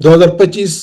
2025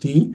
3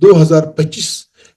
2025,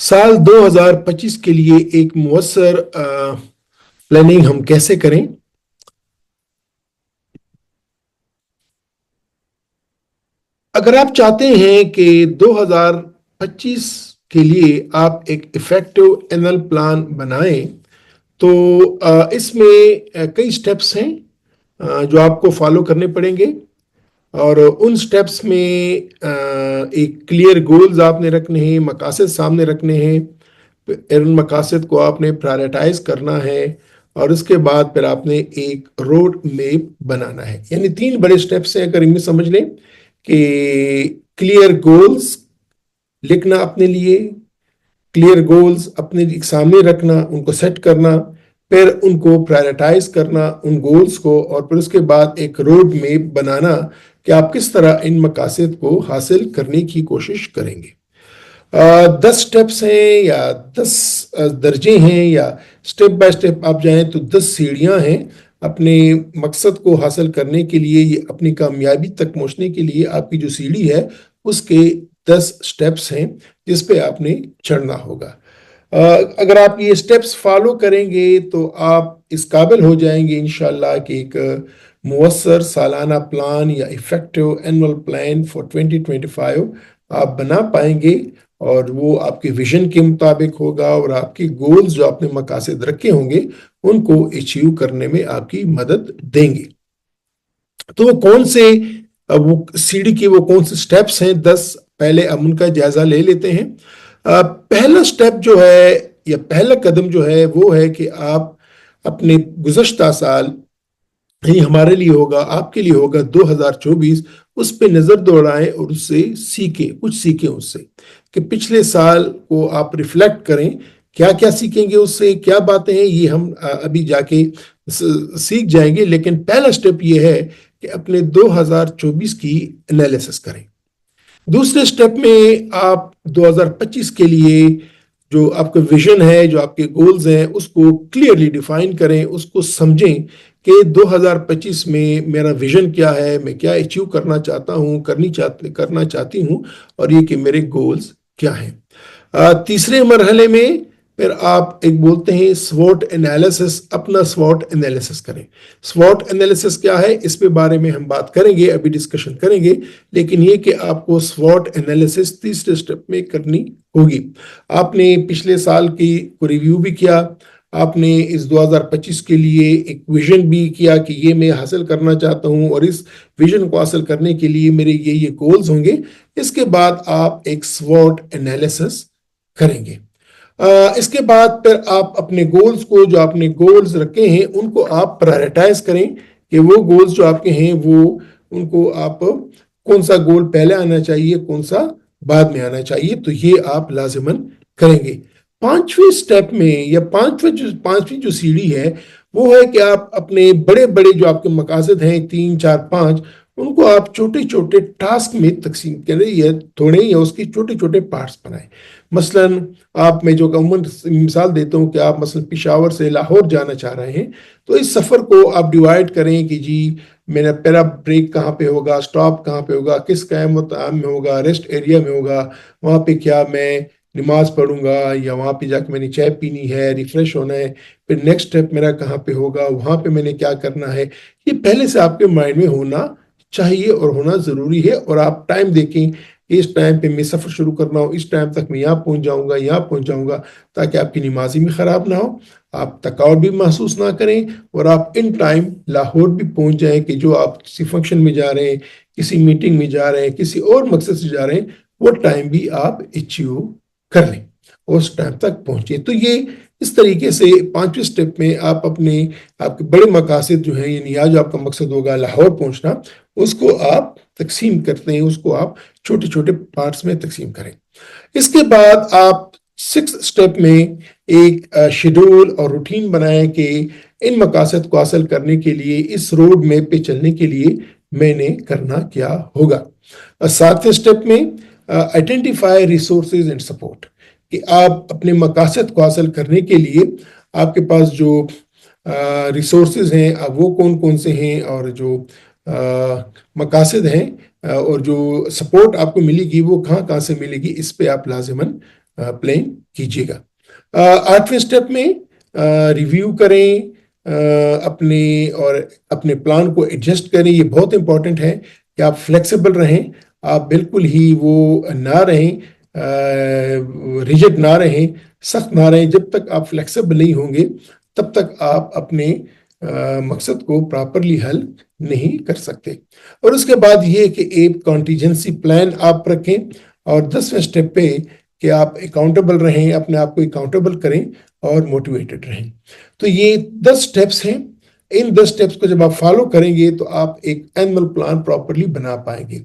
سال 2025 کے لیے ایک مؤثر پلاننگ ہم کیسے کریں؟ اگر آپ چاہتے ہیں کہ 2025 کے لیے آپ ایک افیکٹو اینول پلان بنائیں تو اس میں کئی سٹیپس ہیں جو آپ کو فالو کرنے پڑیں گے، اور ان سٹیپس میں ایک کلیئر گولز آپ نے رکھنے ہیں، مقاصد سامنے رکھنے ہیں، ان مقاصد کو آپ نے پرائرٹائز کرنا ہے، اور اس کے بعد پھر آپ نے ایک روڈ میپ بنانا ہے۔ یعنی 3 بڑے سٹیپس ہیں، اگر ان میں سمجھ لیں کہ کلیئر گولز لکھنا اپنے لیے، کلیئر گولز اپنے سامنے رکھنا، ان کو سیٹ کرنا، پھر ان کو پرائرٹائز کرنا ان گولز کو، اور پھر اس کے بعد ایک روڈ میپ بنانا کہ آپ کس طرح ان مقاصد کو حاصل کرنے کی کوشش کریں گے۔ 10 سٹیپس ہیں یا 10 درجے ہیں، یا سٹیپ بائی سٹیپ آپ جائیں تو 10 سیڑھیاں ہیں اپنے مقصد کو حاصل کرنے کے لیے، یہ اپنی کامیابی تک پہنچنے کے لیے آپ کی جو سیڑھی ہے اس کے 10 سٹیپس ہیں جس پہ آپ نے چڑھنا ہوگا۔ اگر آپ یہ سٹیپس فالو کریں گے تو آپ اس قابل ہو جائیں گے انشاءاللہ کہ ایک مؤثر سالانہ پلان یا افیکٹو اینول پلان فار 2025 آپ بنا پائیں گے، اور وہ آپ کے ویژن کے مطابق ہوگا، اور آپ کے گولز جو آپ نے مقاصد رکھے ہوں گے ان کو اچیو کرنے میں آپ کی مدد دیں گے۔ تو وہ کون سے وہ سیڑھی کے وہ کون سے سٹیپس ہیں 10، پہلے ہم ان کا جائزہ لے لیتے ہیں۔ پہلا سٹیپ جو ہے یا پہلا قدم جو ہے وہ ہے کہ آپ اپنے گزشتہ سال، یہ ہمارے لیے ہوگا، آپ کے لیے ہوگا 2024، اس پہ نظر دوڑائیں اور اس سے سیکھیں، کچھ سیکھیں اس سے، کہ پچھلے سال کو آپ ریفلیکٹ کریں، کیا کیا سیکھیں گے اس سے، کیا باتیں ہیں، یہ ہم ابھی جا کے سیکھ جائیں گے، لیکن پہلا سٹیپ یہ ہے کہ اپنے 2024 کی انالیسس کریں۔ دوسرے سٹیپ میں آپ 2025 کے لیے جو آپ کا ویژن ہے، جو آپ کے گولز ہیں، اس کو کلیئرلی ڈیفائن کریں، اس کو سمجھیں کہ 2025 میں میرا ویژن کیا ہے، میں کیا اچیو کرنا چاہتا ہوں، کرنا چاہتی ہوں، اور یہ کہ میرے گولز کیا ہیں۔ تیسرے مرحلے میں پھر آپ ایک بولتے ہیں سوٹ انالیسس، اپنا سوٹ انالیسس کریں۔ سوٹ انالیسس کیا ہے اس پہ بارے میں ہم بات کریں گے، ابھی ڈسکشن کریں گے، لیکن یہ کہ آپ کو سوٹ انالیسس تیسرے سٹیپ میں کرنی ہوگی۔ آپ نے پچھلے سال کی کو ریویو بھی کیا، آپ نے اس 2025 کے لیے ایک ویژن بھی کیا کہ یہ میں حاصل کرنا چاہتا ہوں، اور اس ویژن کو حاصل کرنے کے لیے میرے یہ گولز ہوں گے۔ اس کے بعد آپ ایک سوٹ انالیسس کریں گے۔ اس کے بعد پھر آپ اپنے گولز کو، جو آپ نے گولز رکھے ہیں ان کو آپ پرائرٹائز کریں کہ وہ گولز جو آپ کے ہیں وہ ان کو آپ کون سا گول پہلے آنا چاہیے، کون سا بعد میں آنا چاہیے، تو یہ آپ لازماً کریں گے۔ 5ویں سٹیپ میں یا پانچویں جو سیڑھی ہے وہ ہے کہ آپ اپنے بڑے بڑے جو آپ کے مقاصد ہیں 3 4 5، ان کو آپ چھوٹے چھوٹے ٹاسک میں تقسیم کریں، یا تھوڑے یا اس کی چھوٹے چھوٹے پارٹس بنائیں۔ مثلاً آپ میں جو عموماً مثال دیتا ہوں کہ آپ مثلاً پشاور سے لاہور جانا چاہ رہے ہیں، تو اس سفر کو آپ ڈیوائڈ کریں کہ جی میرا پہلا بریک کہاں پہ ہوگا، سٹاپ کہاں پہ ہوگا، کس قائم مقام میں ہوگا، ریسٹ ایریا میں ہوگا، وہاں پہ کیا میں نماز پڑھوں گا، یا وہاں پہ جا کے میں نے چائے پینی ہے، ریفریش ہونا ہے، پھر نیکسٹ سٹیپ میرا کہاں پہ ہوگا، وہاں پہ میں نے کیا کرنا ہے، یہ پہلے سے آپ کے مائنڈ میں ہونا چاہیے اور ہونا ضروری ہے۔ اور آپ ٹائم دیکھیں، اس ٹائم پہ میں سفر شروع کرنا ہو، اس ٹائم تک میں یہاں پہنچ جاؤں گا، یہاں پہنچ جاؤں گا، تاکہ آپ کی نمازی بھی خراب نہ ہو، آپ تھکاوٹ بھی محسوس نہ کریں، اور آپ ان ٹائم لاہور بھی پہنچ جائیں کہ جو آپ کسی فنکشن میں جا رہے ہیں، کسی میٹنگ میں جا رہے ہیں، کسی اور مقصد سے جا رہے ہیں، وہ ٹائم بھی آپ اچیو کر لیں، اس ٹائم تک پہنچے۔ تو یہ اس طریقے سے 5ویں سٹیپ میں آپ کے بڑے مقاصد جو ہیں، یعنی جو آپ کا مقصد ہوگا لاہور پہنچنا، اس کو آپ تقسیم کرتے ہیں، اس کو آپ چھوٹے چھوٹے پارٹس میں تقسیم کریں۔ اس کے بعد آپ 6 سٹیپ میں ایک شیڈول اور روٹین بنائیں کہ ان مقاصد کو حاصل کرنے کے لیے، اس روڈ میپ پہ چلنے کے لیے میں نے کرنا کیا ہوگا۔ 7ویں سٹیپ میں آئیڈینٹیفائی ریسورسز اینڈ سپورٹ، کہ آپ اپنے مقاصد کو حاصل کرنے کے لیے آپ کے پاس جو ریسورسز ہیں وہ کون کون سے ہیں، اور جو مقاصد ہیں اور جو سپورٹ آپ کو ملے گی وہ کہاں کہاں سے ملے گی، اس پہ آپ لازماً پلان کیجیے گا۔ 8ویں اسٹیپ میں ریویو کریں اپنے پلان کو ایڈجسٹ کریں۔ یہ بہت امپورٹنٹ ہے کہ آپ فلیکسیبل رہیں، آپ بالکل ہی وہ نہ رہیں، ریجڈ نہ رہیں، سخت نہ رہیں۔ جب تک آپ فلیکسیبل نہیں ہوں گے تب تک آپ اپنے مقصد کو پراپرلی حل نہیں کر سکتے۔ اور اس کے بعد یہ کہ ایک کانٹیجنسی پلان آپ رکھیں، اور 10ویں اسٹیپ پہ کہ آپ اکاؤنٹیبل رہیں، اپنے آپ کو اکاؤنٹیبل کریں اور موٹیویٹڈ رہیں۔ تو یہ 10 سٹیپس ہیں۔ ان 10 سٹیپس کو جب آپ فالو کریں گے تو آپ ایک اینول پلان پراپرلی بنا پائیں گے۔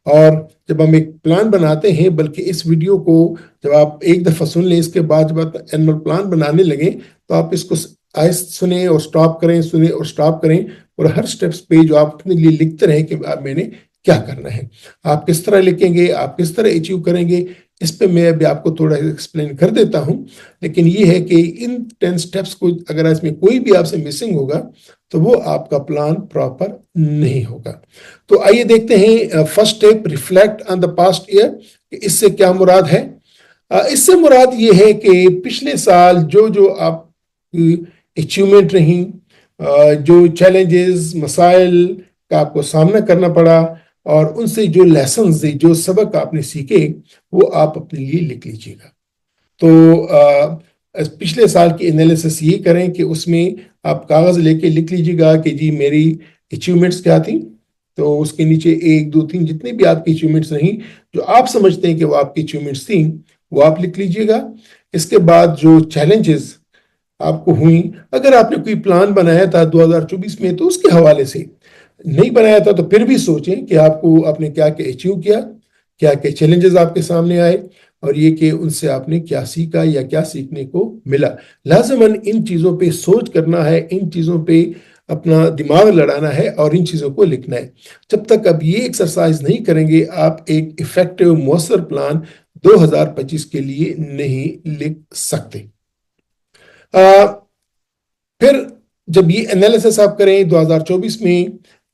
اور جب ہم ایک پلان بناتے ہیں، بلکہ اس ویڈیو کو جب آپ ایک دفعہ سن لیں، اس کے بعد جب آپ اینول پلان بنانے لگیں تو آپ اس کو آہستہ سنیں اور سٹاپ کریں، سنیں اور سٹاپ کریں، اور ہر سٹیپس پہ جو آپ اپنے لیے لکھتے رہیں کہ میں نے کیا کرنا ہے، آپ کس طرح لکھیں گے، آپ کس طرح اچیو کریں گے، اس پہ میں ابھی آپ کو تھوڑا ایکسپلین کر دیتا ہوں۔ لیکن یہ ہے کہ ان 10 سٹیپس کو اگر اس میں کوئی بھی آپ سے مسنگ ہوگا تو وہ آپ کا پلان پراپر نہیں ہوگا۔ تو آئیے دیکھتے ہیں first step, reflect on the past year, اس سے کیا مراد ہے۔ اس سے مراد یہ ہے کہ پچھلے سال جو آپ اچیومنٹ رہیں، جو چیلنجز، مسائل کا آپ کو سامنا کرنا پڑا، اور ان سے جو لیسنز، جو سبق آپ نے سیکھے، وہ آپ اپنے لیے لکھ لیجیے گا۔ تو پچھلے سال کی انالیسس یہ کریں کہ اس میں آپ کاغذ لے کے لکھ لیجیے گا کہ جی میری اچیومنٹس کیا تھیں، تو اس کے نیچے 1 2 3 جتنے بھی آپ کی اچیومنٹس رہیں، جو آپ سمجھتے ہیں کہ وہ آپ کی اچیومنٹس تھیں، وہ آپ لکھ لیجیے گا۔ اس کے بعد جو چیلنجز آپ کو ہوئیں، اگر آپ نے کوئی پلان بنایا تھا 2024 میں تو اس کے حوالے سے، نہیں بنایا تھا تو پھر بھی سوچیں کہ آپ نے کیا اچیو کیا، کیا چیلنجز آپ کے سامنے آئے، اور یہ کہ ان سے آپ نے کیا سیکھا یا کیا سیکھنے کو ملا۔ لازماً ان چیزوں پہ سوچ کرنا ہے، ان چیزوں پہ اپنا دماغ لڑانا ہے اور ان چیزوں کو لکھنا ہے۔ جب تک اب یہ ایکسرسائز نہیں کریں گے، آپ ایک ایفیکٹو مؤثر پلان 2025 کے لیے نہیں لکھ سکتے۔ پھر جب یہ انالیسس آپ کریں 2024 میں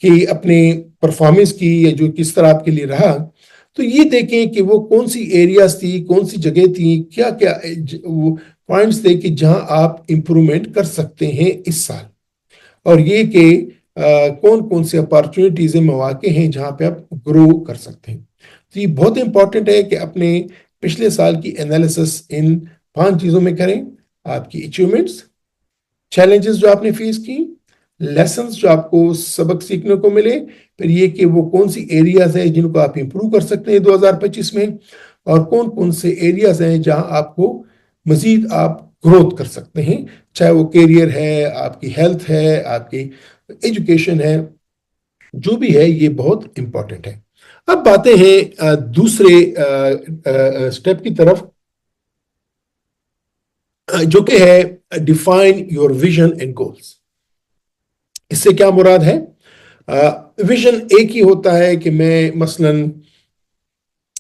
کہ اپنے پرفارمنس کی، یا جو کس طرح آپ کے لیے رہا، تو یہ دیکھیں کہ وہ کون سی ایریاز تھی، کون سی جگہ تھی، کیا پوائنٹس تھے کہ جہاں آپ امپرومنٹ کر سکتے ہیں اس سال، اور یہ کہ کون کون سے اپارچونیٹیز، مواقع ہیں جہاں پہ آپ گرو کر سکتے ہیں۔ تو یہ بہت امپورٹنٹ ہے کہ اپنے پچھلے سال کی انالیسس ان 5 چیزوں میں کریں: آپ کی اچیومنٹس، چیلنجز جو آپ نے فیس کی، لیسنز جو آپ کو سبق سیکھنے کو ملے، پھر یہ کہ وہ کون سی ایریاز ہیں جن کو آپ امپروو کر سکتے ہیں 2025 میں، اور کون کون سے ایریاز ہیں جہاں آپ کو مزید آپ گروتھ کر سکتے ہیں، چاہے وہ کیریئر ہے، آپ کی ہیلتھ ہے، آپ کی ایجوکیشن ہے، جو بھی ہے، یہ بہت امپورٹنٹ ہے۔ اب باتیں ہیں دوسرے سٹیپ کی طرف، جو کہ ہے define your vision and goals. اس سے کیا مراد ہے؟ ویژن ایک ہی ہوتا ہے کہ میں مثلاً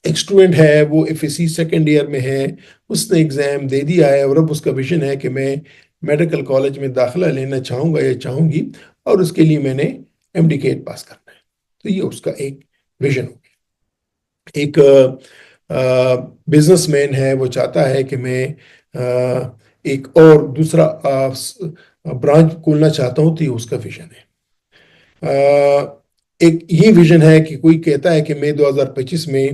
ایک اسٹوڈنٹ ہے، وہ FSC سیکنڈ ایئر میں ہے، اس نے ایگزام دے دیا ہے، اور اب اس کا ویژن ہے کہ میں میڈیکل کالج میں داخلہ لینا چاہوں گا یا چاہوں گی، اور اس کے لیے میں نے MD پاس کرنا ہے۔ تو یہ اس کا ایک ویژن ہو گیا۔ ایک بزنس مین ہے، وہ چاہتا ہے کہ میں ایک اور دوسرا برانچ کھولنا چاہتا ہوں، تو یہ اس کا ویژن ہے۔ ایک یہ ویژن ہے کہ کوئی کہتا ہے کہ میں 2025 میں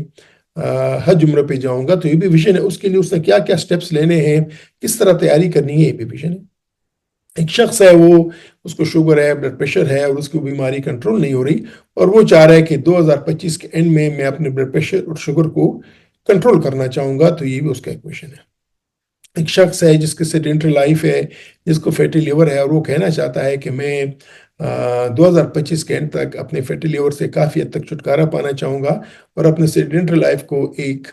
حج عمرہ پہ جاؤں گا، تو یہ بھی ویژن ہے۔ اس کے لیے اس نے کیا کیا سٹیپس لینے ہیں، کس طرح تیاری کرنی ہے، یہ بھی ویژن ہے۔ ایک شخص ہے، وہ اس کو شوگر ہے، بلڈ پریشر ہے، اور اس کی بیماری کنٹرول نہیں ہو رہی، اور وہ چاہ رہا ہے کہ 2025 کے اینڈ میں اپنے بلڈ پریشر اور شوگر کو کنٹرول کرنا چاہوں گا، تو یہ بھی اس کا ایک ویژن ہے۔ ایک شخص ہے جس کے سیڈنٹری لائف ہے، جس کو فیٹی لیور ہے، اور وہ کہنا چاہتا ہے کہ میں 2025 کے اینڈ تک اپنے فیٹی لیور سے کافی حد تک چھٹکارا پانا چاہوں گا، اور اپنے سیڈنٹری لائف کو ایک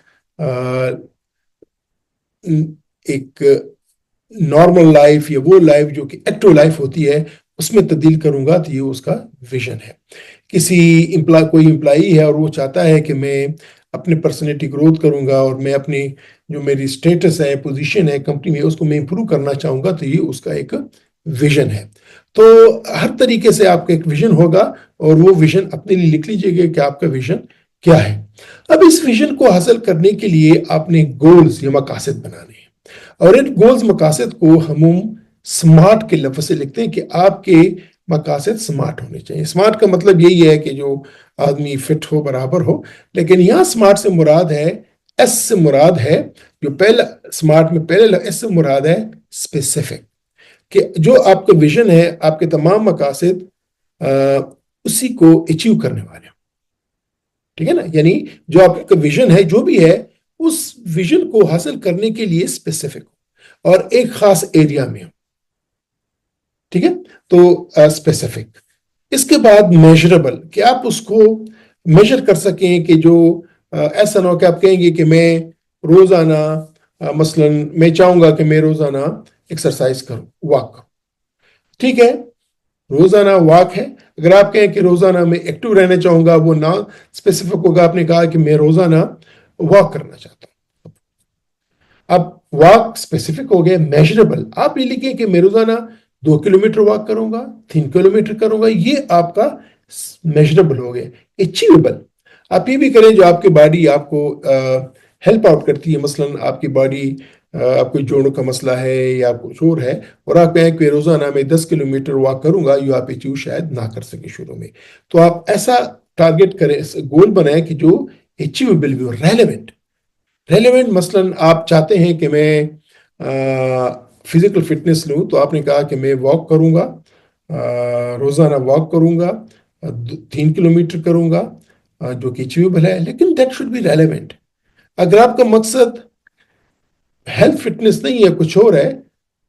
نارمل لائف، یا وہ لائف جو کہ ایکٹیو لائف ہوتی ہے، اس میں تبدیل کروں گا، تو یہ اس کا ویژن ہے۔ کوئی امپلائی ہے، اور وہ چاہتا ہے کہ میں اپنے پرسنالٹی گروتھ کروں گا، اور میں اپنی جو میری سٹیٹس ہے، پوزیشن ہے کمپنی میں، اس کو میں امپروو کرنا چاہوں گا، تو یہ اس کا ایک ویژن ہے۔ تو ہر طریقے سے آپ کا ایک ویژن ہوگا، اور وہ ویژن اپنے لیے لکھ لیجئے گا کہ آپ کا ویژن کیا ہے. اب اس ویژن کو حاصل کرنے کے لیے آپ نے گولز یا مقاصد بنانے ہیں، اور ان گولز مقاصد کو ہم سمارٹ کے لفظ سے لکھتے ہیں کہ آپ کے مقاصد سمارٹ ہونے چاہیے. سمارٹ کا مطلب یہی ہے کہ جو آدمی فٹ ہو، برابر ہو، لیکن یہاں سمارٹ سے مراد ہے، ایس سے مراد ہے، جو پہلا سمارٹ میں پہلے ایس سے مراد ہے اسپیسیفک، کہ جو آپ کا ویژن ہے، آپ کے تمام مقاصد اسی کو اچیو کرنے والے ہیں. ٹھیک ہے نا؟ یعنی جو آپ کا ویژن ہے، جو بھی ہے، اس ویژن کو حاصل کرنے کے لیے اسپیسیفک ہو اور ایک خاص ایریا میں ہو. ٹھیک ہے؟ تو اسپیسیفک. اس کے بعد میجربل، کہ آپ اس کو میجر کر سکیں، کہ جو ایسا نہ ہو کہ آپ کہیں گے کہ میں روزانہ مثلا میں چاہوں گا کہ میں روزانہ ایکسرسائز کروں، واک. ٹھیک ہے، روزانہ واک ہے. اگر آپ کہیں کہ روزانہ میں ایکٹیو رہنا چاہوں گا، وہ نہ اسپیسیفک ہوگا. آپ نے کہا کہ میں روزانہ واک کرنا چاہتا ہوں. اب واک اسپیسیفک ہو گیا. میجربل، آپ یہ لکھیں کہ میں روزانہ 2 کلومیٹر واک کروں گا، 3 کلومیٹر کروں گا. یہ آپ کا میجربل ہو گیا. اچیویبل، آپ یہ بھی کریں جو آپ کی باڈی آپ کو ہیلپ آؤٹ کرتی ہے. مثلا آپ کی باڈی، آپ کو جوڑوں کا مسئلہ ہے یا کچھ اور ہے، اور آپ کہیں کہ روزانہ میں 10 کلومیٹر واک کروں گا، یہ آپ اچیو شاید نہ کر سکیں شروع میں. تو آپ ایسا ٹارگٹ کریں، گول بنائیں کہ جو اچیویبل بھی ہو، ریلیونٹ. مثلا آپ چاہتے ہیں کہ میں فزیکل فٹنس لوں، تو آپ نے کہا کہ میں واک کروں گا، روزانہ واک کروں گا، 3 کلومیٹر کروں گا، جو کہ اچیویبل ہے، لیکن دیٹ شوڈ بی ریلیونٹ. اگر آپ کا مقصد ہیلتھ فٹنس نہیں ہے، کچھ اور ہے،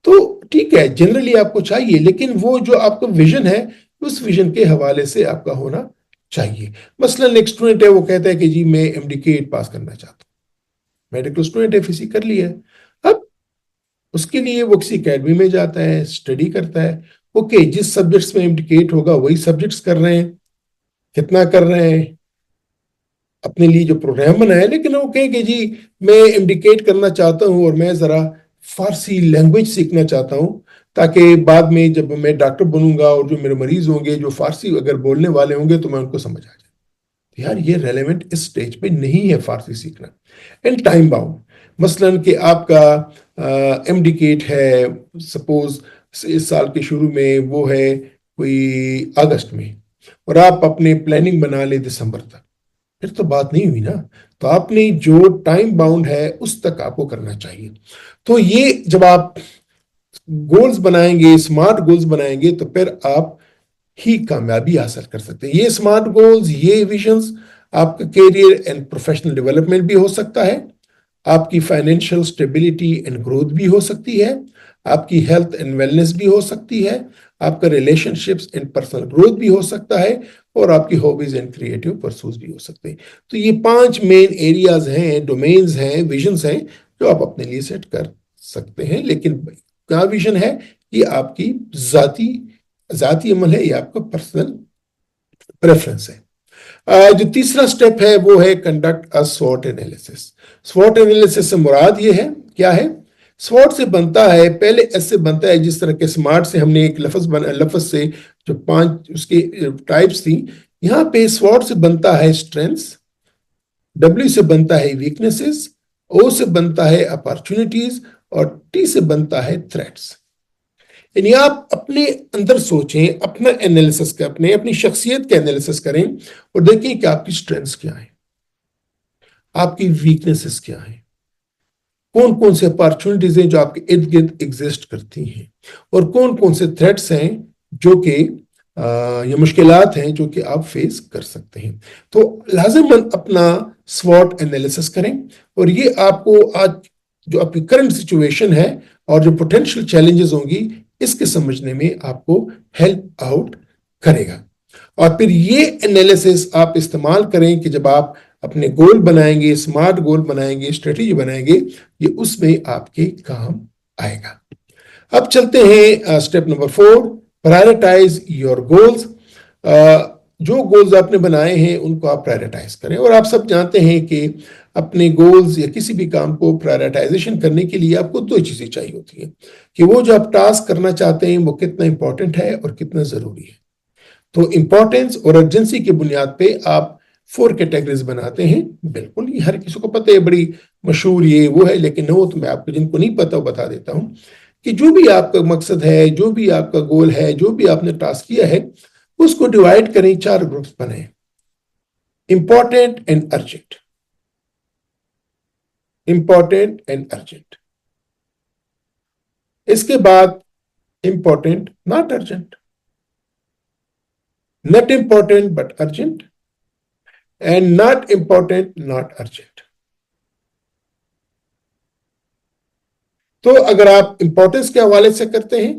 تو ٹھیک ہے، جنرلی آپ کو چاہیے، لیکن وہ جو آپ کا ویژن ہے، اس ویژن کے حوالے سے آپ کا ہونا چاہیے. مثلا ایک اسٹوڈنٹ ہے، وہ کہتا ہے کہ جی میں MD پاس کرنا چاہتا ہوں. میڈیکل اسٹوڈنٹ ہے، فزی کر لیا ہے. اب اس کے لیے وہ کسی اکیڈمی میں جاتا ہے، اسٹڈی کرتا ہے. اوکے، جس سبجیکٹس میں MD ہوگا وہی سبجیکٹس کر رہے ہیں. کتنا کر رہے ہیں؟ اپنے لیے جو پروگرام بنایا. لیکن وہ کہیں کہ جی میں MD کرنا چاہتا ہوں، اور میں ذرا فارسی لینگویج سیکھنا چاہتا ہوں، تاکہ بعد میں جب میں ڈاکٹر بنوں گا اور جو میرے مریض ہوں گے جو فارسی اگر بولنے والے ہوں گے تو میں ان کو سمجھ آ جائے. یار یہ ریلیونٹ اس سٹیج پہ نہیں ہے فارسی سیکھنا. اینڈ ٹائم باؤنڈ، مثلا کہ آپ کا MD ہے، سپوز اس سال کے شروع میں وہ ہے کوئی اگست میں، اور آپ اپنے پلاننگ بنا لیں دسمبر تک، پھر تو بات نہیں ہوئی نا. تو آپ نے جو ٹائم باؤنڈ ہے اس تک آپ کو کرنا چاہیے. تو یہ جب آپ گولز بنائیں گے، اسمارٹ گولز بنائیں گے، تو پھر آپ ہی کامیابی حاصل کر سکتے ہیں. یہ اسمارٹ گولز، یہ ویژنز آپ کا کیریئر اینڈ پروفیشنل ڈیولپمنٹ بھی ہو سکتا ہے، آپ کی فائنینشیل اسٹیبلٹی اینڈ گروتھ بھی ہو سکتی ہے، آپ کی ہیلتھ اینڈ ویلنس بھی ہو سکتی ہے، آپ کا relation ships and personal growth بھی ہو سکتا ہے، اور آپ کی ہابیز اینڈ کریٹو پرسوز بھی ہو سکتے ہیں. تو یہ 5 مین ایریاز ہیں، ڈومینز ہیں، ویژنز ہیں جو آپ اپنے لیے سیٹ کر سکتے ہیں. لیکن کیا ویژن ہے؟ یہ آپ کی ذاتی عمل ہے، یہ آپ کا پرسنل پریفرنس ہے. جو تیسرا سٹیپ ہے وہ ہے conduct SWOT analysis. SWOT analysis سے مراد یہ ہے، کیا ہے؟ SWOT سے بنتا ہے، پہلے ایس سے بنتا ہے، جس طرح کے سمارٹ سے ہم نے ایک لفظ سے جو 5 اس کی ٹائپس تھی، یہاں پہ SWOT سے بنتا ہے اسٹرینث، W سے بنتا ہے ویکنیسز، O سے بنتا ہے اپارچونٹیز، اور T سے بنتا ہے تھریٹس. یعنی آپ اپنے اندر سوچیں، اپنا انالیسس کریں، اپنی شخصیت کا انالیسس کریں، اور دیکھیں کہ آپ کی اسٹرینث کیا ہے، آپ کی ویکنیسز کیا ہیں، کون کون سے اپارچونٹیز ہیں جو آپ کے ارد گرد ایگزسٹ کرتی ہیں، اور کون کون سے تھریٹس ہیں جو کہ یہ مشکلات ہیں جو کہ آپ فیس کر سکتے ہیں. تو لازماً اپنا SWOT انالیسس کریں، اور یہ آپ کو آج جو آپ کی کرنٹ سچویشن ہے اور جو پوٹینشیل چیلنجز ہوں گی، اس کے سمجھنے میں آپ کو ہیلپ آؤٹ کرے گا. اور پھر یہ انالیسس آپ استعمال کریں کہ جب آپ اپنے گول بنائیں گے، اسمارٹ گول بنائیں گے، اسٹریٹجی بنائیں گے، یہ اس میں آپ کے کام آئے گا. اب چلتے ہیں step number 4، prioritize your goals. جو گولز آپ نے بنائے ہیں ان کو آپ پرائرٹائز کریں. اور آپ سب جانتے ہیں کہ اپنے گولز یا کسی بھی کام کو پرائرٹائزیشن کرنے کے لیے آپ کو 2 چیزیں چاہیے ہوتی ہیں، کہ وہ جو آپ ٹاسک کرنا چاہتے ہیں وہ کتنا امپورٹنٹ ہے اور کتنا ضروری ہے. تو امپورٹنس اور ارجنسی کی بنیاد پہ آپ 4 کیٹیگریز بناتے ہیں. بالکل یہ ہر کسی کو پتہ ہے، بڑی مشہور یہ وہ ہے، لیکن وہ تو میں آپ کو جن کو نہیں پتا وہ بتا دیتا ہوں کہ جو بھی آپ کا مقصد ہے، جو بھی آپ کا گول ہے، جو بھی آپ نے ٹاسک کیا ہے، اس کو ڈیوائڈ کریں، 4 گروپس بنائیں. Important and urgent, important and urgent. اس کے بعد important not urgent, not important but urgent, and not important not urgent. تو اگر آپ امپورٹنس کے حوالے سے کرتے ہیں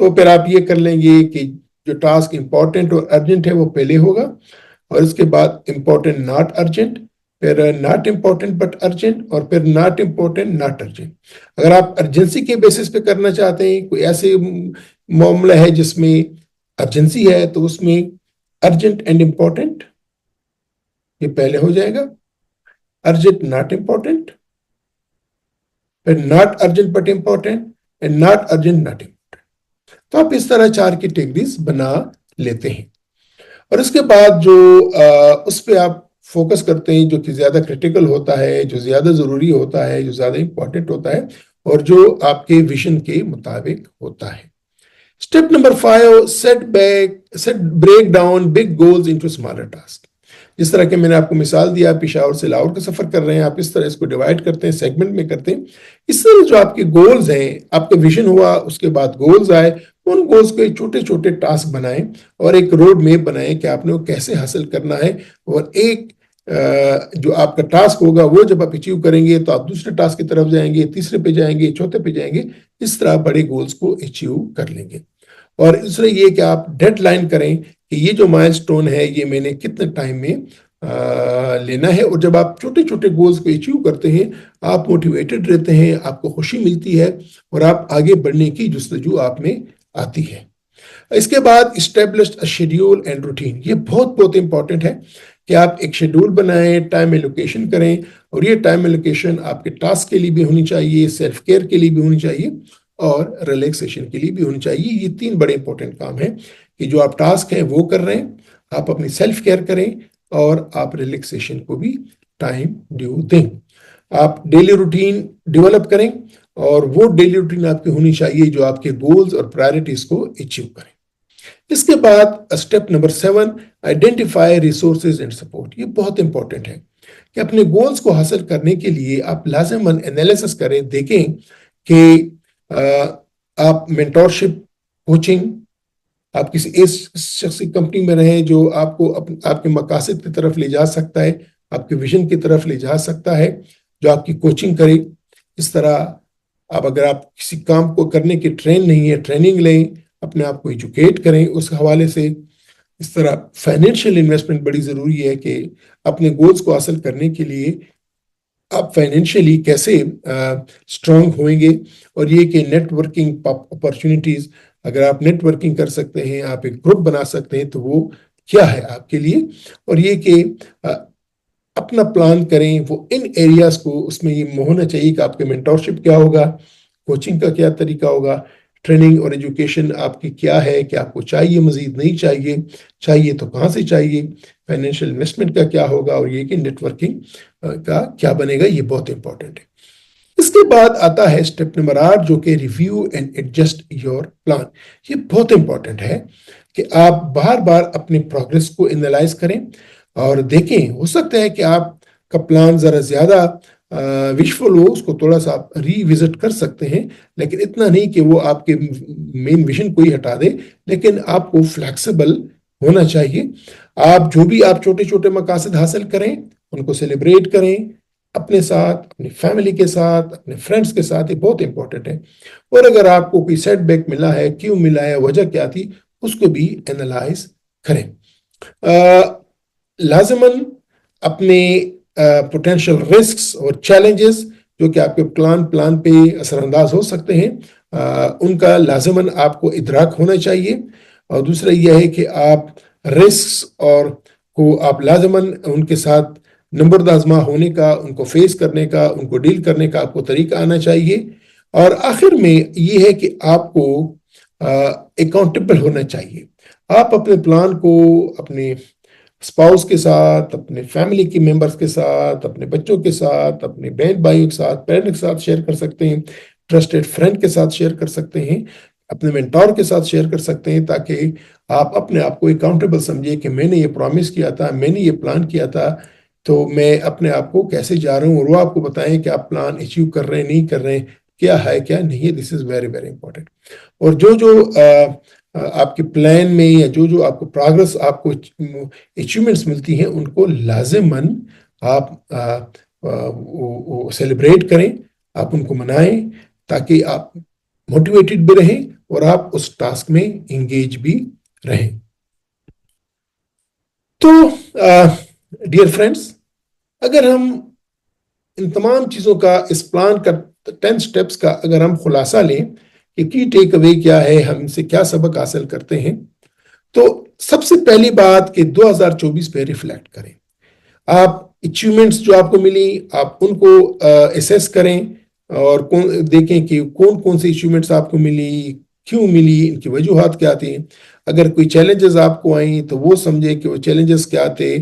تو پھر آپ یہ کر لیں گے کہ جو ٹاسک امپورٹنٹ اور ارجنٹ ہے وہ پہلے ہوگا، اور اس کے بعد امپورٹنٹ ناٹ ارجنٹ، پھر ناٹ امپورٹنٹ بٹ ارجنٹ، اور پھر ناٹ امپورٹنٹ ناٹ ارجنٹ. اگر آپ ارجنسی کے بیسس پہ کرنا چاہتے ہیں، کوئی ایسے معاملہ ہے جس میں ارجنسی ہے، تو اس میں ارجنٹ اینڈ امپورٹنٹ یہ پہلے ہو جائے گا، ارجنٹ ناٹ امپورٹنٹ، پھر not urgent but important, and not urgent not important. تو آپ اس طرح 4 کیٹیگریز بنا لیتے ہیں. اور اس کے بعد جو اس پہ آپ فوکس کرتے ہیں، جو کہ زیادہ کریٹیکل ہوتا ہے، جو زیادہ ضروری ہوتا ہے، جو زیادہ امپورٹنٹ ہوتا ہے، اور جو آپ کے ویژن کے مطابق ہوتا ہے. Step number 5, break down big goals into smaller tasks. جس طرح کہ میں نے آپ کو مثال دیا، پشاور سے لاہور کا سفر کر رہے ہیں، آپ اس طرح اس کو ڈیوائڈ کرتے ہیں، سیگمنٹ میں کرتے ہیں. اس طرح جو آپ کے گولز ہیں، آپ کا ویژن ہوا، اس کے بعد گولز آئے، ان گولز کو چھوٹے چھوٹے ٹاسک بنائیں اور ایک روڈ میپ بنائیں کہ آپ نے وہ کیسے حاصل کرنا ہے. اور ایک جو آپ کا ٹاسک ہوگا وہ جب آپ اچیو کریں گے تو آپ دوسرے ٹاسک کی طرف جائیں گے، تیسرے پہ جائیں گے، چوتھے پہ جائیں گے. اس طرح بڑے گولز کو اچیو کر لیں گے. اور اس طرح یہ کہ آپ ڈیڈ لائن کریں کہ یہ جو مائل سٹون ہے یہ میں نے کتنے ٹائم میں لینا ہے. اور جب آپ چھوٹے چھوٹے گولز کو اچیو کرتے ہیں، آپ موٹیویٹڈ رہتے ہیں، آپ کو خوشی ملتی ہے، اور آپ آگے بڑھنے کی جستجو آپ میں آتی ہے. اس کے بعد اسٹیبلشڈ شیڈیول اینڈ روٹین، یہ بہت بہت امپورٹنٹ ہے کہ آپ ایک شیڈول بنائیں، ٹائم ایلوکیشن کریں. اور یہ ٹائم ایلوکیشن آپ کے ٹاسک کے لیے بھی ہونی چاہیے، سیلف کیئر کے لیے بھی ہونی چاہیے، اور ریلیکسیشن کے لیے بھی ہونی چاہیے. یہ 3 بڑے امپورٹنٹ کام ہیں کہ جو آپ ٹاسک ہیں وہ کر رہے ہیں، آپ اپنی سیلف کیئر کریں، اور آپ ریلیکسیشن کو بھی ٹائم ڈیو دیں. آپ ڈیلی روٹین ڈیولپ کریں، اور وہ ڈیلی روٹین آپ کی ہونی چاہیے جو آپ کے گولز اور پرائرٹیز کو اچیو کریں. اس کے بعد step number 7، identify resources and support. یہ بہت امپورٹنٹ ہے کہ اپنے گولز کو حاصل کرنے کے لیے آپ لازماً انالیسس کریں، دیکھیں کہ آپ مینٹورشپ، کوچنگ، آپ کسی ایس شخصی کمپنی میں رہیں جو آپ کو آپ کے مقاصد کی طرف لے جا سکتا ہے، آپ کے ویژن کی طرف لے جا سکتا ہے، جو آپ کی کوچنگ کرے. اس طرح اگر آپ کسی کام کو کرنے کی ٹرین نہیں ہے، ٹریننگ لیں، اپنے آپ کو ایجوکیٹ کریں اس حوالے سے. اس طرح فائنینشیل انویسٹمنٹ بڑی ضروری ہے کہ اپنے گولز کو حاصل کرنے کے لیے آپ فائنینشیلی کیسے اسٹرانگ ہوئیں گے. اور یہ کہ نیٹ ورکنگ اپرچونیٹیز، اگر آپ نیٹ ورکنگ کر سکتے ہیں، آپ ایک گروپ بنا سکتے ہیں، تو وہ کیا ہے آپ کے لیے. اور یہ کہ اپنا پلان کریں وہ ان ایریاز کو، اس میں یہ ہونا چاہیے کہ آپ کے مینٹورشپ کیا ہوگا، کوچنگ کا کیا طریقہ ہوگا، ٹریننگ اور ایجوکیشن آپ کی کیا ہے، کہ آپ کو چاہیے، مزید نہیں چاہیے، چاہیے تو کہاں سے چاہیے، فائنینشیل انویسٹمنٹ کا کیا ہوگا، اور یہ کہ نیٹ ورکنگ کا کیا بنے گا. یہ بہت امپورٹنٹ ہے. اس کے بعد آتا ہے اسٹیپ نمبر 8، جو کہ review and adjust your plan. یہ بہت امپورٹنٹ ہے کہ آپ بار بار اپنے پروگرس کو انالائز کریں اور دیکھیں. ہو سکتا ہے کہ آپ کا پلان ذرا زیادہ وشفل ہو، اس کو تھوڑا سا آپ ری وزٹ کر سکتے ہیں، لیکن اتنا نہیں کہ وہ آپ کے مین ویژن کو ہی ہٹا دے. لیکن آپ کو فلیکسیبل ہونا چاہیے. آپ جو بھی آپ چھوٹے چھوٹے مقاصد حاصل کریں، ان کو سیلیبریٹ کریں، اپنے ساتھ، اپنی فیملی کے ساتھ، اپنے فرینڈس کے ساتھ. یہ بہت امپورٹنٹ ہے. اور اگر آپ کو کوئی سیٹ بیک ملا ہے، کیوں ملا ہے، وجہ کیا تھی، اس کو بھی انالائز کریں. لازماً اپنے پوٹینشیل رسکس اور چیلنجز جو کہ آپ کے پلان پہ اثر انداز ہو سکتے ہیں، ان کا لازماً آپ کو ادراک ہونا چاہیے. اور دوسرا یہ ہے کہ آپ رسکس اور کو آپ لازماً ان کے ساتھ نمبر آزما ہونے کا، ان کو فیس کرنے کا، ان کو ڈیل کرنے کا آپ کو طریقہ آنا چاہیے. اور آخر میں یہ ہے کہ آپ کو اکاؤنٹیبل ہونا چاہیے. آپ اپنے پلان کو، اپنے اسپاؤس کے ساتھ، اپنے فیملی کے ممبرس کے ساتھ، اپنے بچوں کے ساتھ، اپنے بہن بھائیوں کے ساتھ، پیرنٹ کے ساتھ شیئر کر سکتے ہیں، ٹرسٹڈ فرینڈ کے ساتھ شیئر کر سکتے ہیں، اپنے مینٹور کے ساتھ شیئر کر سکتے ہیں، تاکہ آپ اپنے آپ کو اکاؤنٹیبل سمجھے کہ میں نے یہ پرومس کیا تھا، میں نے یہ پلان کیا تھا، تو میں اپنے آپ کو کیسے جا رہا ہوں، اور وہ آپ کو بتائیں کہ آپ پلان اچیو کر رہے ہیں نہیں کر رہے ہیں، کیا ہے کیا نہیں ہے. دس از ویری ویری امپورٹنٹ. اور جو آپ کے پلان میں یا جو آپ کو پروگرس، آپ کو اچیومنٹس ملتی ہیں، ان کو لازماً آپ سیلیبریٹ کریں، آپ ان کو منائیں، تاکہ آپ موٹیویٹڈ بھی رہیں اور آپ اس ٹاسک میں انگیج بھی رہیں. تو ڈیئر فرینڈس، اگر ہم ان تمام چیزوں کا، اس پلان کا 10 سٹیپس کا اگر ہم خلاصہ لیں کہ کی ٹیک اوے کیا ہے، ہم ان سے کیا سبق حاصل کرتے ہیں، تو سب سے پہلی بات کہ 2024 پہ ریفلیکٹ کریں. آپ اچیومنٹس جو آپ کو ملی، آپ ان کو اسیس کریں اور دیکھیں کہ کون کون سے اچیومنٹس آپ کو ملی، کیوں ملی، ان کی وجوہات کیا تھیں. اگر کوئی چیلنجز آپ کو آئیں تو وہ سمجھیں کہ وہ چیلنجز کیا تھے،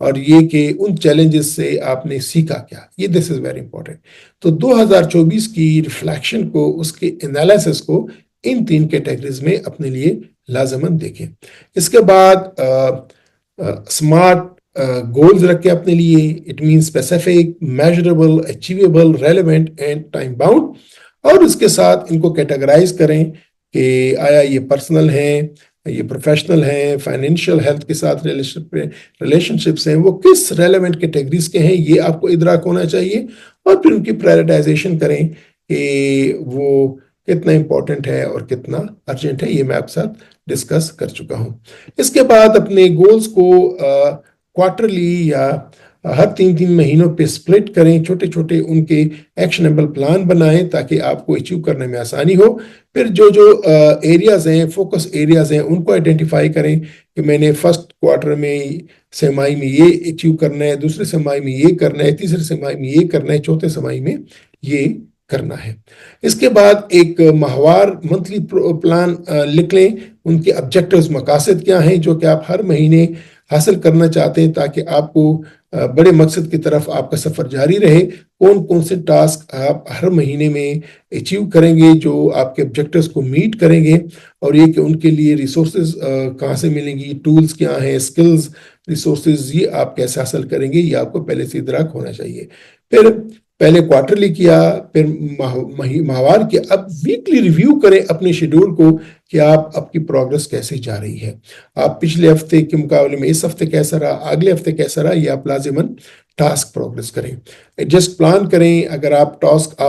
اور یہ کہ ان چیلنجز سے آپ نے سیکھا کیا. یہ دس از ویری امپورٹنٹ. تو 2024 کی ریفلیکشن کو، اس کے انالیسس کو ان 3 کیٹیگریز میں اپنے لیے لازماً دیکھیں. اس کے بعد اسمارٹ گولز رکھیں اپنے لیے. It means specific, measurable, achievable, relevant and time bound. اور اس کے ساتھ ان کو کیٹیگرائز کریں کہ آیا یہ پرسنل ہیں، یہ پروفیشنل ہیں، فائنینشیل ہیلتھ کے ساتھ ریلیشن شپس ہیں، وہ کس ریلیونٹ کیٹیگریز کے ہیں، یہ آپ کو ادراک ہونا چاہیے. اور پھر ان کی پرائرٹائزیشن کریں کہ وہ کتنا امپورٹنٹ ہے اور کتنا ارجنٹ ہے. یہ میں آپ کے ساتھ ڈسکس کر چکا ہوں. اس کے بعد اپنے گولز کو کوارٹرلی یا ہر 3 مہینوں پہ سپلٹ کریں، چھوٹے چھوٹے ان کے ایکشنیبل پلان بنائیں تاکہ آپ کو اچیو کرنے میں آسانی ہو. پھر جو ایریاز ہیں، فوکس ایریاز ہیں، ان کو آئیڈینٹیفائی کریں کہ میں نے فرسٹ کوارٹر میں، سیمائی میں یہ اچیو کرنا ہے، دوسرے سیمائی میں یہ کرنا ہے، تیسرے سیمائی میں یہ کرنا ہے، چوتھے سیمائی میں یہ کرنا ہے. اس کے بعد ایک ماہوار منتھلی پلان لکھ لیں. ان کے آبجیکٹیوز، مقاصد کیا ہیں جو کہ آپ ہر مہینے حاصل کرنا چاہتے ہیں، تاکہ آپ کو بڑے مقصد کی طرف آپ کا سفر جاری رہے. کون کون سے ٹاسک آپ ہر مہینے میں اچیو کریں گے جو آپ کے آبجیکٹیوز کو میٹ کریں گے، اور یہ کہ ان کے لیے ریسورسز کہاں سے ملیں گی، ٹولز کیا ہیں، سکلز، ریسورسز، یہ آپ کیسے حاصل کریں گے، یہ آپ کو پہلے سے ادراک ہونا چاہیے. پھر پہلے کوارٹرلی کیا، پھر ماہوار کیا. اب ویکلی ریویو کریں اپنے شیڈول کو کہ آپ کی پروگرس کیسے جا رہی ہے. آپ پچھلے ہفتے کے مقابلے میں اس ہفتے کیسا رہا، اگلے ہفتے کیسا رہا، یہ آپ لازماً ٹاسک پروگرس کریں. جسٹ پلان کریں. اگر آپ ٹاسک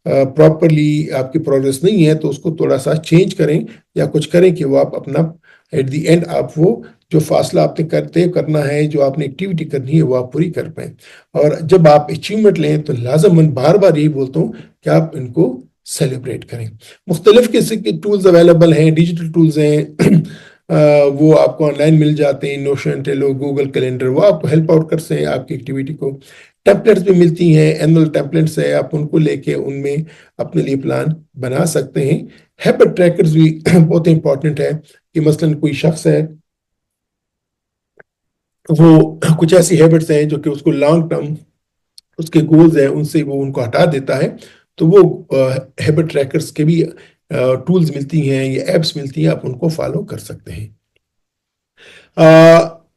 پراپرلی آپ کی پروگرس نہیں ہے تو اس کو تھوڑا سا چینج کریں یا کچھ کریں کہ وہ آپ اپنا ایٹ دی اینڈ آپ وہ جو فاصلہ آپ نے کرنا ہے، جو آپ نے ایکٹیویٹی کرنی ہے، وہ آپ پوری کر پائیں. اور جب آپ اچیومنٹ لیں تو لازماً بار بار یہی بولتا ہوں کہ آپ ان کو سیلیبریٹ کریں. مختلف قسم کے ٹولز اویلیبل ہیں، ڈیجیٹل ٹولز ہیں، وہ آپ کو آن لائن مل جاتے ہیں. نوشن، ٹیلو، گوگل کیلنڈر، وہ آپ کو ہیلپ آؤٹ کرتے ہیں آپ کی ایکٹیویٹی کو. ٹیمپلیٹس بھی ملتی ہیں، اینول ٹیمپلیٹس ہے، آپ ان کو لے کے ان میں اپنے لیے پلان بنا سکتے ہیں. ہیبٹ ٹریکرز بھی بہت امپورٹنٹ ہے کہ مثلا کوئی شخص ہے، وہ کچھ ایسی ہیبٹس ہیں جو کہ اس کو لانگ ٹرم اس کے گولز ہیں ان سے وہ ان کو ہٹا دیتا ہے، تو وہ ہیبٹ ٹریکرز کے بھی ٹولز ملتی ہیں یا ایپس ملتی ہیں، آپ ان کو فالو کر سکتے ہیں.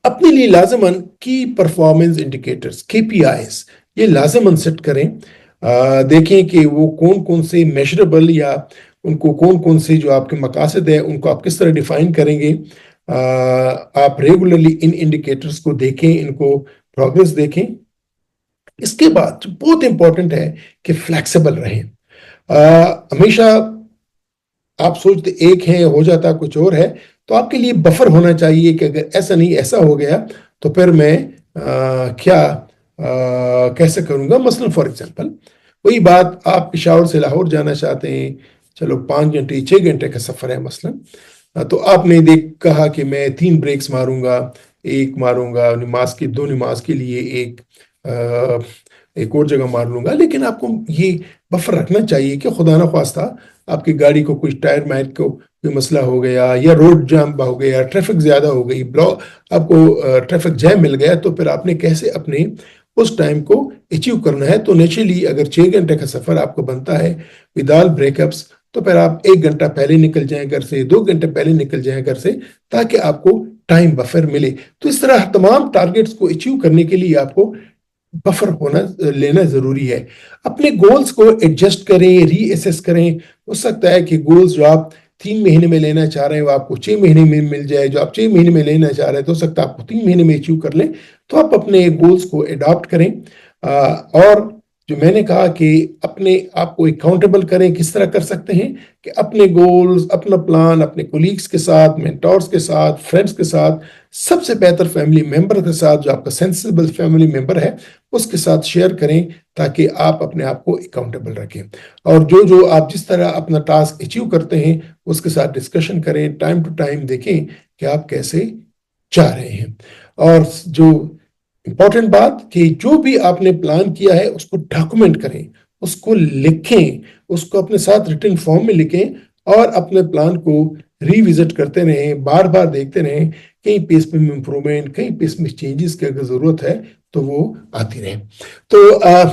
اپنے لیے لازماً کی پرفارمنس انڈیکیٹرز، KPIs، یہ لازماً سیٹ کریں. دیکھیں کہ وہ کون کون سے میجربل یا ان کو کون کون سے جو آپ کے مقاصد ہیں ان کو آپ کس طرح ڈیفائن کریں گے. آپ ریگولرلی ان انڈیکیٹرز کو دیکھیں، ان کو پروگرس دیکھیں. اس کے بعد جو بہت امپورٹنٹ ہے کہ فلیکسیبل رہیں. ہمیشہ آپ سوچتے ایک ہیں، ہو جاتا کچھ اور ہے، تو آپ کے لیے بفر ہونا چاہیے کہ اگر ایسا نہیں ایسا ہو گیا تو پھر میں کیا کیسے کروں گا. مثلا فار ایگزامپل وہی بات، آپ پشاور سے لاہور جانا چاہتے ہیں، چلو 5 گھنٹے 6 گھنٹے کا سفر ہے مثلا، تو آپ نے کہا کہ میں 3 بریکس ماروں گا، ایک ماروں گا نماز کی، 2 نماز کے لیے، ایک اور جگہ مار لوں گا. لیکن آپ کو یہ بفر رکھنا چاہیے کہ خدا نخواستہ آپ کی گاڑی کو کچھ ٹائر مائر کو کوئی مسئلہ ہو گیا یا روڈ جام ہو گیا, ٹریفک زیادہ ہو گئی, آپ کو ٹریفک جیم مل گیا, تو پھر آپ نے کیسے اپنے اس ٹائم کو اچیو کرنا ہے. تو نیچرلی اگر 6 گھنٹے کا سفر آپ کو بنتا ہے ودال بریک اپس, تو پھر آپ 1 گھنٹہ پہلے نکل جائیں گھر سے, 2 گھنٹے پہلے نکل جائیں گھر سے, تاکہ آپ کو ٹائم بفر ملے. تو اس طرح تمام ٹارگیٹس کو اچیو کرنے کے لیے آپ کو بفر لینا ضروری ہے. اپنے گولز کو ایڈجسٹ کریں, ری ایسس کریں. ہو سکتا ہے کہ گولز جو آپ 3 مہینے میں لینا چاہ رہے ہیں وہ آپ کو 6 مہینے میں مل جائے, جو آپ 6 مہینے میں لینا چاہ رہے ہیں تو ہو سکتا ہے آپ کو 3 مہینے میں اچیو کر لیں. تو آپ اپنے گولز کو اڈاپٹ کریں, اور جو میں نے کہا کہ اپنے آپ کو اکاؤنٹیبل کریں. کس طرح کر سکتے ہیں کہ اپنے گولز, اپنا پلان اپنے کولیگز کے ساتھ, مینٹورز کے ساتھ, فرینڈز کے ساتھ, سب سے بہتر فیملی ممبر کے ساتھ, جو آپ کا سینسیبل فیملی ممبر ہے اس کے ساتھ شیئر کریں, تاکہ آپ اپنے آپ کو اکاؤنٹیبل رکھیں. اور جو آپ جس طرح اپنا ٹاسک اچیو کرتے ہیں اس کے ساتھ ڈسکشن کریں, ٹائم ٹو ٹائم دیکھیں کہ آپ کیسے چاہ رہے ہیں. اور جو امپورٹنٹ بات کہ جو بھی آپ نے پلان کیا ہے اس کو ڈاکومنٹ کریں, اس کو لکھیں, اس کو اپنے ساتھ ریٹن فارم میں لکھیں, اور اپنے پلان کو ریوزٹ کرتے رہیں, بار بار دیکھتے رہیں. کہیں پہ اس میں امپرومنٹ, کہیں پہ اس میں چینجز کی اگر ضرورت ہے تو وہ آتی رہے. تو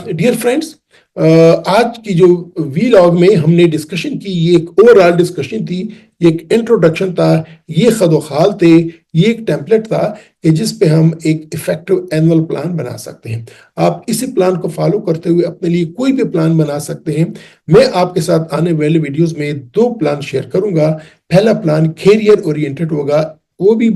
ڈیئر فرینڈس, آج کی جو وی لاگ میں ہم نے ڈسکشن کی, یہ ایک اوور آل ڈسکشن تھی, یہ ایک انٹروڈکشن تھا, یہ خد و خال تھے, یہ ایک ٹیمپلیٹ تھا کہ جس پہ ہم ایک ایفیکٹو اینول پلان بنا سکتے ہیں. آپ اسی پلان کو فالو کرتے ہوئے اپنے لیے کوئی بھی پلان بنا سکتے ہیں. میں آپ کے ساتھ آنے والے ویڈیوز میں 2 پلان شیئر کروں گا. پہلا پلان کیریئر اورینٹڈ ہوگا, وہ بھی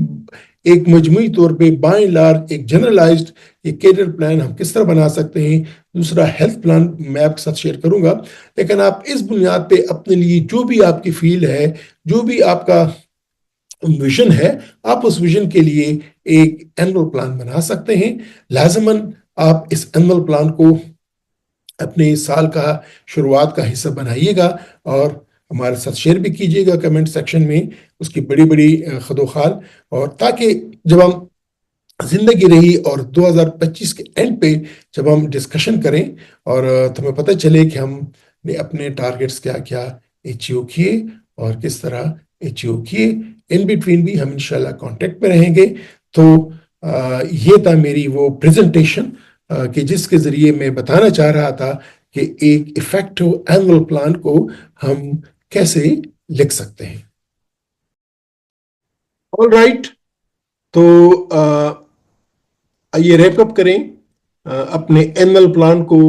ایک مجموعی طور پہ بائیں لارج ایک جنرلائزڈ ایک کیریئر پلان ہم کس طرح بنا سکتے ہیں. دوسرا ہیلتھ پلان میں آپ کے ساتھ شیئر کروں گا. لیکن آپ اس بنیاد پہ اپنے لیے جو بھی آپ کی فیلڈ ہے, جو بھی آپ کا ویژن ہے, آپ اس ویژن کے لیے ایک اینول پلان بنا سکتے ہیں. لازماً آپ اس اینول پلان کو اپنے سال کا شروعات کا حصہ بنائیے گا, اور ہمارے ساتھ شیئر بھی کیجیے گا کمنٹ سیکشن میں اس کی بڑی بڑی خد و خال. اور تاکہ جب ہم زندگی رہی اور 2025 کے اینڈ پہ جب ہم ڈسکشن کریں اور تمہیں پتہ چلے کہ ہم نے اپنے ٹارگیٹس کیا کیا اچیو کیے اور کس طرح اچیو کیے. ان بٹوین بھی ہم انشاءاللہ کانٹیکٹ میں رہیں گے. تو یہ تھا میری وہ پریزنٹیشن کہ جس کے ذریعے میں بتانا چاہ رہا تھا کہ ایک ایفیکٹو اینول پلان کو ہم کیسے لکھ سکتے ہیں. آل رائٹ, تو آئیے ریپ اپ کریں اپنے اینول پلان کو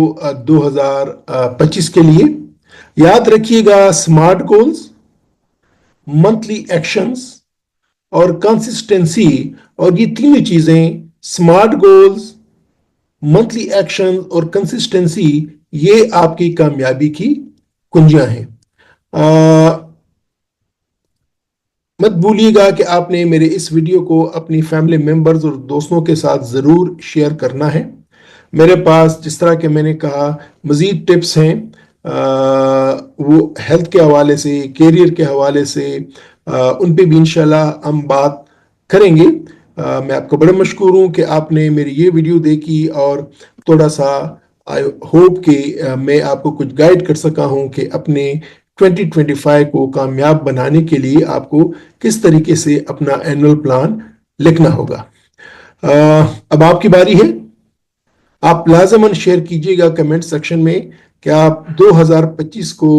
2025 کے لیے. یاد رکھیے گا, سمارٹ گولز, منتھلی ایکشنز اور کنسسٹنسی, اور یہ تینوں چیزیں سمارٹ گولز, منتھلی ایکشن اور کنسسٹنسی, یہ آپ کی کامیابی کی کنجیاں ہیں. مت بھولیے گا کہ آپ نے میرے اس ویڈیو کو اپنی فیملی ممبرز اور دوستوں کے ساتھ ضرور شیئر کرنا ہے. میرے پاس جس طرح کہ میں نے کہا مزید ٹپس ہیں, وہ ہیلتھ کے حوالے سے, کیریئر کے حوالے سے, ان پہ بھی انشاءاللہ ہم بات کریں گے. میں آپ کو بڑا مشکور ہوں کہ آپ نے میری یہ ویڈیو دیکھی, اور تھوڑا سا آئی ہوپ کہ میں آپ کو کچھ گائیڈ کر سکا ہوں کہ اپنے 2025 کو کامیاب بنانے کے لیے آپ کو کس طریقے سے اپنا اینول پلان لکھنا ہوگا. اب آپ کی باری ہے. آپ لازماً شیئر کیجئے گا کمنٹ سیکشن میں کہ آپ 2025 کو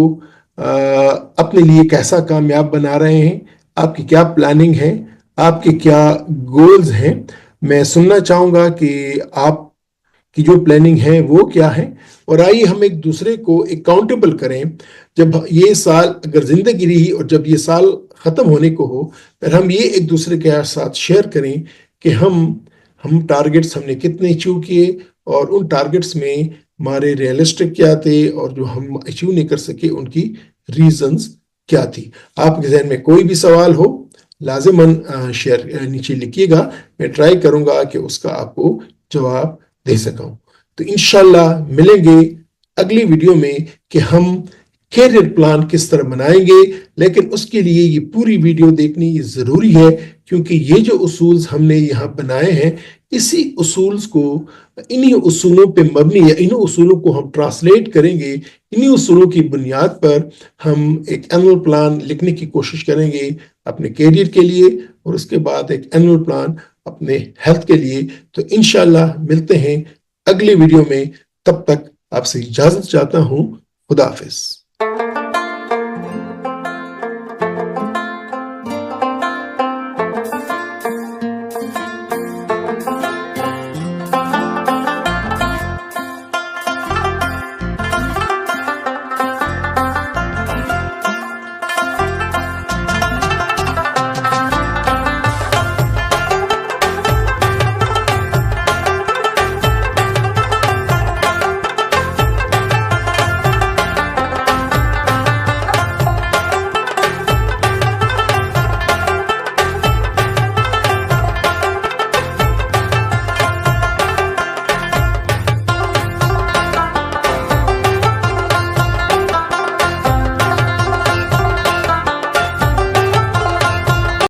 اپنے لیے کیسا کامیاب بنا رہے ہیں, آپ کی کیا پلاننگ ہے, آپ کے کیا گولز ہیں. میں سننا چاہوں گا کہ آپ کی جو پلاننگ ہے وہ کیا ہے, اور آئیے ہم ایک دوسرے کو اکاؤنٹیبل کریں. جب یہ سال اگر زندگی رہی اور جب یہ سال ختم ہونے کو ہو, پھر ہم یہ ایک دوسرے کے ساتھ شیئر کریں کہ ہم ٹارگیٹس ہم نے کتنے اچیو کیے, اور ان ٹارگیٹس میں ہمارے ریئلسٹک کیا تھے, اور جو ہم اچیو نہیں کر سکے ان کی ریزنز کیا تھی. آپ کے ذہن میں کوئی بھی سوال ہو لازماً شیئر نیچے لکھیے گا, میں ٹرائی کروں گا کہ اس کا آپ کو جواب دے سکوں. تو انشاءاللہ ملیں گے اگلی ویڈیو میں کہ ہم کیریئر پلان کس طرح بنائیں گے. لیکن اس کے لیے یہ پوری ویڈیو دیکھنی ضروری ہے, کیونکہ یہ جو اصولز ہم نے یہاں بنائے ہیں، اسی اصولز کو، انہی اصولوں پہ مبنی، یا انہی اصولوں کو ہم ٹرانسلیٹ کریں گے، انہی اصولوں کی بنیاد پر ہم ایک اینول پلان لکھنے کی کوشش کریں گے اپنے کیریئر کے لیے، اور اس کے بعد ایک اینول پلان اپنے ہیلتھ کے لیے۔ تو انشاءاللہ ملتے ہیں اگلی ویڈیو میں، تب تک آپ سے اجازت چاہتا ہوں۔ خدا حافظ۔